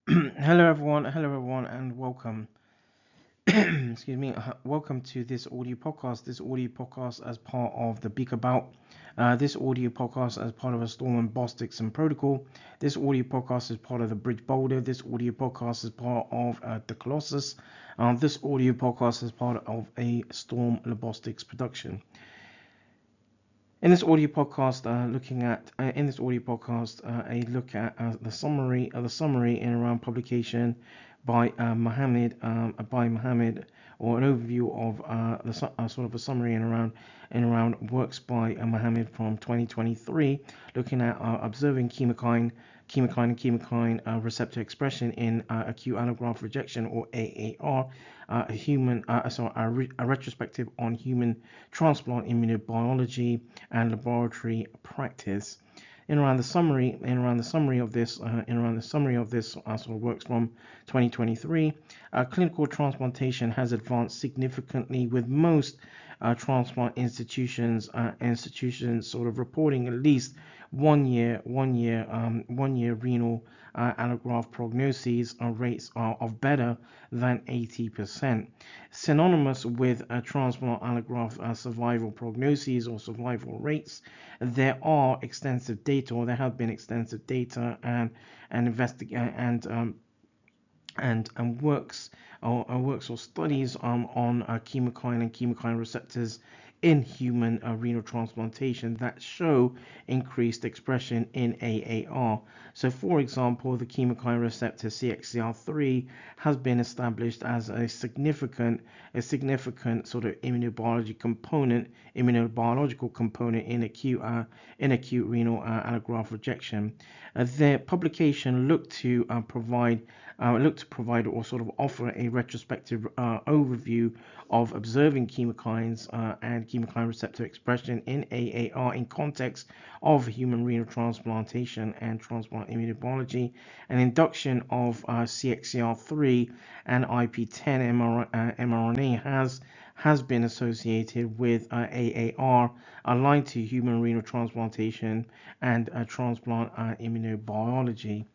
hello everyone, and welcome. Excuse me. Welcome to this audio podcast. This audio podcast as part of the Beaker Bout. This audio podcast as part of a Ztorm and Bostix and Protocol. This audio podcast is part of the Bridge Boulder. This audio podcast is part of the Colossus. This audio podcast is part of a ZtormLabostix production. In this audio podcast, a look at the summary in around publication by Mohammed, or an overview of sort of a summary in around works by Mohammed from 2023, looking at observing chemokine receptor expression in acute allograft rejection, or AAR, a retrospective on human transplant immunobiology and laboratory practice. In around the summary of this sort of works from 2023, clinical transplantation has advanced significantly, with most transplant institutions sort of reporting at least 1 year renal allograft prognoses rates of better than 80%. Synonymous with transplant allograft survival prognoses or survival rates, there have been extensive data and works or studies on chemokine and chemokine receptors in human renal transplantation that show increased expression in AAR. So, for example, the chemokine receptor CXCR3 has been established as a significant sort of immunobiological component in acute renal allograft rejection. The publication looked to provide or sort of offer a retrospective overview of observing chemokines and chemokine receptor expression in AAR in context of human renal transplantation and transplant immunobiology. An induction of CXCR3 and IP10 mRNA has been associated with AAR aligned to human renal transplantation and transplant immunobiology.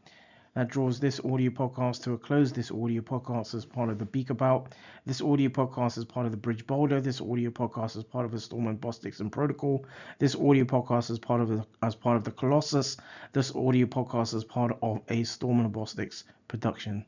That draws this audio podcast to a close. This audio podcast is part of the Beaker Bout. This audio podcast is part of the Bridge Boulder. This audio podcast is part of the Ztorm and Bostix and Protocol. This audio podcast is part of the Colossus. This audio podcast is part of a Ztorm and Bostix production.